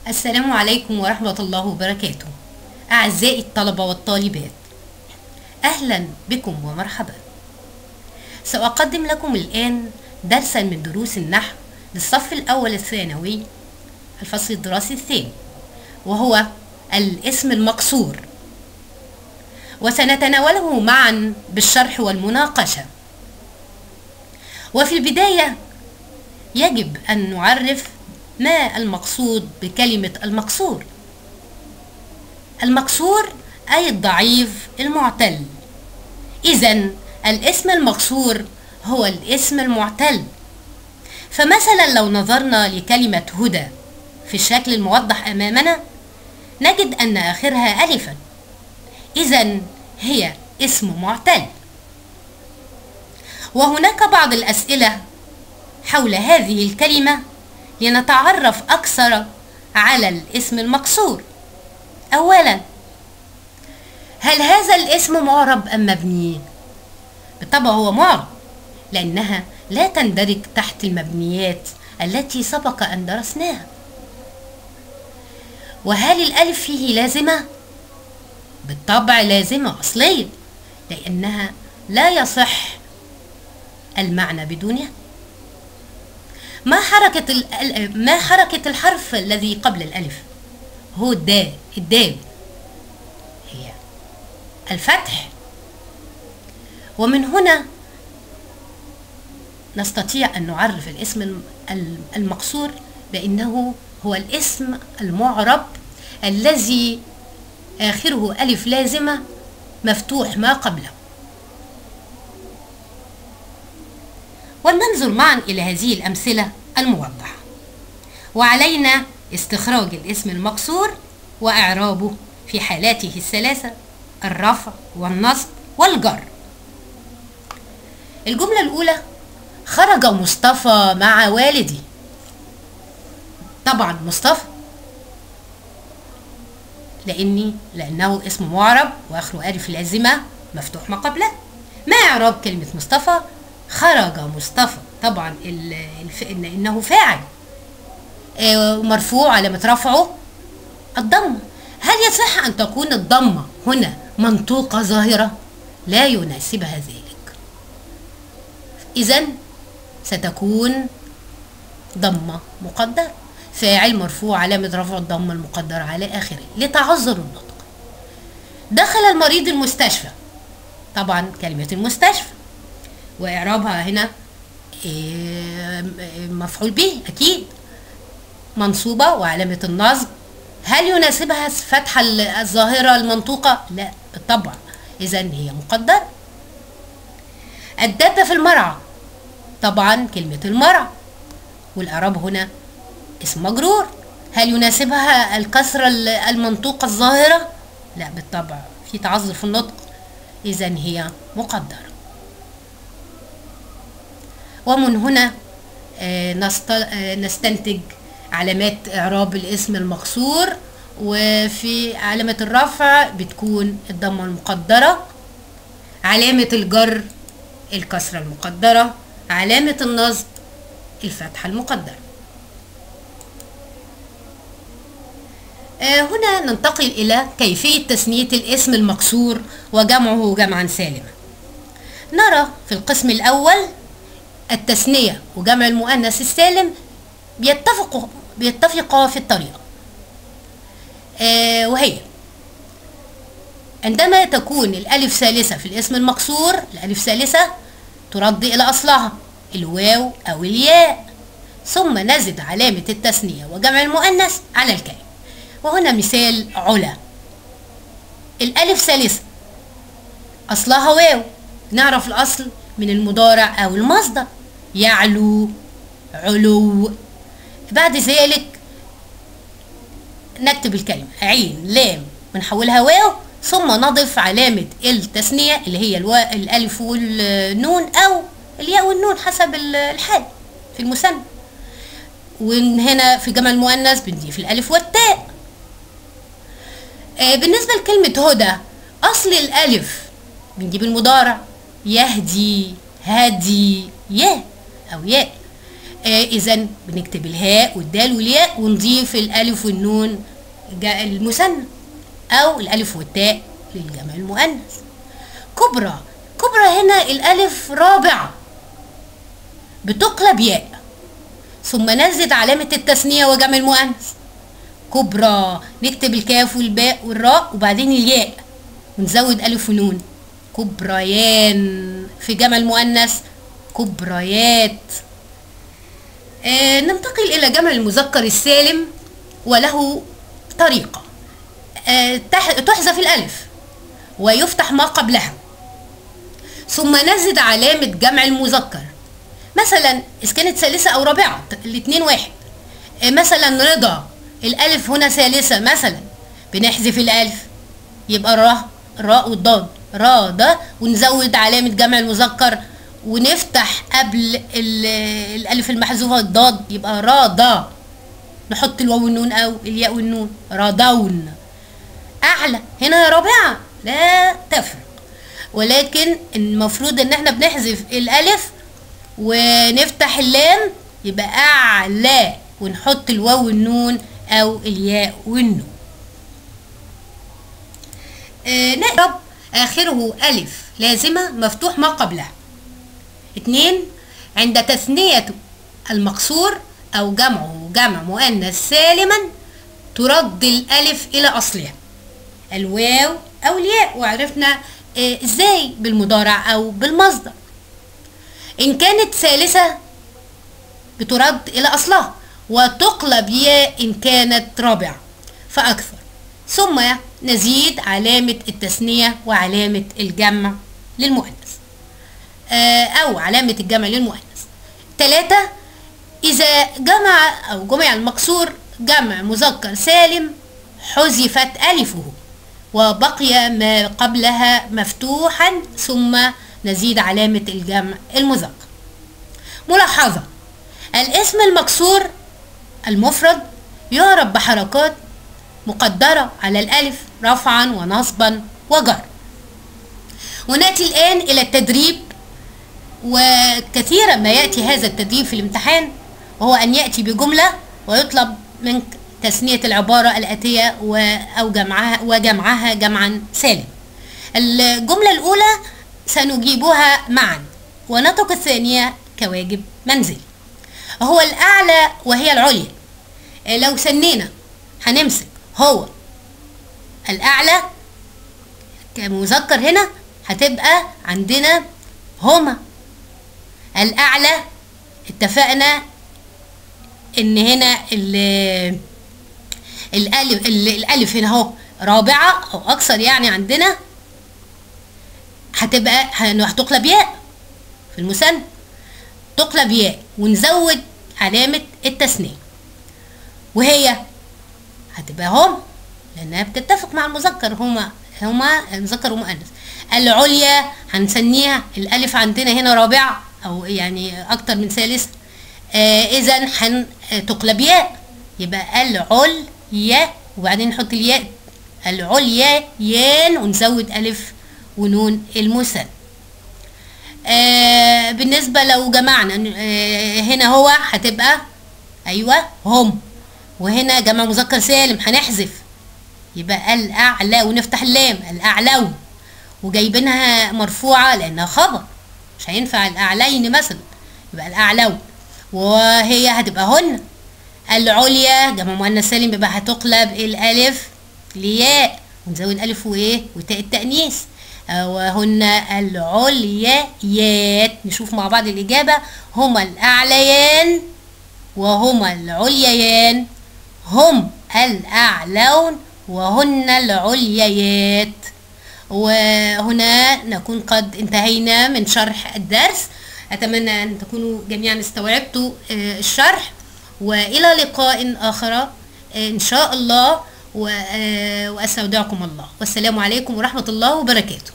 السلام عليكم ورحمة الله وبركاته. أعزائي الطلبة والطالبات، أهلا بكم ومرحبا. سأقدم لكم الآن درسا من دروس النحو للصف الأول الثانوي الفصل الدراسي الثاني، وهو الاسم المقصور، وسنتناوله معا بالشرح والمناقشة. وفي البداية يجب أن نعرف ما المقصود بكلمة المقصور. المقصور أي الضعيف المعتل. إذن الاسم المقصور هو الاسم المعتل. فمثلا لو نظرنا لكلمة هدى في الشكل الموضح أمامنا نجد أن آخرها ألفا، إذن هي اسم معتل. وهناك بعض الأسئلة حول هذه الكلمة لنتعرف أكثر على الاسم المقصور. أولا، هل هذا الاسم معرب أم مبني؟ بالطبع هو معرب، لأنها لا تندرج تحت المبنيات التي سبق أن درسناها. وهل الألف فيه لازمة؟ بالطبع لازمة أصلية، لأنها لا يصح المعنى بدونها. ما حركة الحرف الذي قبل الألف؟ هو الدال هي الفتح. ومن هنا نستطيع أن نعرف الاسم المقصور بأنه هو الاسم المعرب الذي آخره ألف لازمة مفتوح ما قبله. ولننظر معا إلى هذه الأمثلة الموضحة، وعلينا استخراج الاسم المقصور وإعرابه في حالاته الثلاثة: الرفع والنصب والجر. الجملة الأولى: خرج مصطفى مع والدي. طبعا مصطفى لأنه اسم معرب وآخره ألف لازمة مفتوح ما قبله. ما إعراب كلمة مصطفى؟ خرج مصطفى، طبعا إنه فاعل مرفوع، علامة رفعه الضمة. هل يصح أن تكون الضمة هنا منطوقة ظاهرة؟ لا يناسبها ذلك، إذن ستكون ضمة مقدرة، فاعل مرفوع علامة رفع الضمة المقدرة على آخره لتعذر النطق. دخل المريض المستشفى. طبعا كلمة المستشفى وإعرابها هنا مفعول به أكيد، منصوبة وعلامة النصب. هل يناسبها فتحة الظاهرة المنطوقة؟ لا بالطبع، إذن هي مقدرة. الدابة في المرعى. طبعا كلمة المرعى والإعراب هنا اسم مجرور. هل يناسبها الكسرة المنطوقة الظاهرة؟ لا بالطبع، في تعذر في النطق، إذن هي مقدرة. ومن هنا نستنتج علامات إعراب الاسم المقصور. وفي علامة الرفع بتكون الضمة المقدرة، علامة الجر الكسرة المقدرة، علامة النصب الفتحة المقدرة. هنا ننتقل إلى كيفية تثنية الاسم المقصور وجمعه جمعا سالما. نرى في القسم الأول التثنية وجمع المؤنث السالم بيتفقا في الطريقة، وهي عندما تكون الألف ثالثة في الاسم المقصور، الألف ثالثة ترد إلى أصلها الواو أو الياء، ثم نزد علامة التثنية وجمع المؤنث على الكلمة. وهنا مثال: علا. الألف ثالثة أصلها واو، نعرف الأصل من المضارع أو المصدر: يعلو، علو. بعد ذلك نكتب الكلمة عين لام ونحولها واو، ثم نضف علامة التثنية اللي هي الألف والنون أو الياء والنون حسب الحال في المثنى. وهنا في جمع المؤنث بنضيف الألف والتاء. بالنسبة لكلمة هدى، أصل الألف بنجيب المضارع: يهدي، هدي، ياء أو ياء. إذا بنكتب الهاء والدال والياء ونضيف الألف والنون المثنى أو الألف والتاء للجمع المؤنث. كبرى، كبرى هنا الألف رابعة بتقلب ياء ثم نزد علامة التثنية وجمع المؤنث. كبرى نكتب الكاف والباء والراء وبعدين الياء ونزود ألف ونون. كبريان في جمع المؤنث كبريات. ننتقل إلى جمع المذكر السالم وله طريقة. تحذف الألف ويفتح ما قبلها ثم نزد علامة جمع المذكر. مثلا إذا كانت ثالثة أو رابعة الاتنين واحد. مثلا رضا الألف هنا ثالثة مثلا بنحذف الألف يبقى الراء والضاد راضة ونزود علامة جمع المذكر ونفتح قبل الألف المحذوفة الضاد يبقى راضة. نحط الواو والنون أو الياء والنون راضون. أعلى هنا رابعة لا تفرق، ولكن المفروض إن احنا بنحذف الألف ونفتح اللام يبقى أعلى ونحط الواو والنون أو الياء والنون. نقرب آخره ألف لازمة مفتوح ما قبلها. 2 عند تثنية المقصور أو جمعه جمع مؤنث سالما ترد الألف إلى أصلها الواو أو الياء، وعرفنا إزاي بالمضارع أو بالمصدر. إن كانت ثالثة بترد إلى أصلها وتقلب ياء إن كانت رابعة فأكثر، ثم نزيد علامة التثنية وعلامة الجمع للمؤنث أو علامة الجمع للمؤنث. 3 إذا جمع المكسور جمع مذكر سالم حذفت ألفه وبقي ما قبلها مفتوحا ثم نزيد علامة الجمع المذكر. ملاحظة: الاسم المكسور المفرد يعرب بحركات مقدرة على الألف رفعا ونصبا وجر. ونأتي الآن إلى التدريب، وكثيرا ما يأتي هذا التدريب في الامتحان، وهو أن يأتي بجملة ويطلب منك تثنية العبارة الآتية أو جمعها جمعا سالم. الجملة الأولى سنجيبها معا ونترك الثانية كواجب منزلي. هو الأعلى وهي العليا. لو سنينا هنمسك هو الأعلى كمذكر هنا هتبقى عندنا هما الأعلى. اتفقنا ان هنا الألف هنا اهو رابعة او اكثر، يعني عندنا هتبقى هتقلب ياء في المثنى، تقلب ياء ونزود علامة التثنية وهي هتبقى هم لانها بتتفق مع المذكر. هما مذكر ومؤنث. العليا هنسميها الالف عندنا هنا رابعة او يعني اكتر من ثالث، اذا هتقلب ياء يبقى العليا وبعدين نحط الياء العليا يان ونزود الف ونون المثنى. بالنسبة لو جمعنا هنا هو هتبقى ايوه هم، وهنا جمع مذكر سالم هنحذف يبقى الأعلى ونفتح اللام الأعلون، وجايبينها مرفوعة لأنها خبر مش هينفع الأعلين مثلا يبقى الأعلون، وهي هتبقى هن. العليا جمع مؤنث سالم يبقى هتقلب الألف لياء ونزود ألف وإيه وتاء التأنيث، وهن العليات. نشوف مع بعض الإجابة: هما الأعليان وهما العليان، هم الأعلون وهن العليات. وهنا نكون قد انتهينا من شرح الدرس. أتمنى أن تكونوا جميعا استوعبتوا الشرح، وإلى لقاء آخر إن شاء الله، وأستودعكم الله، والسلام عليكم ورحمة الله وبركاته.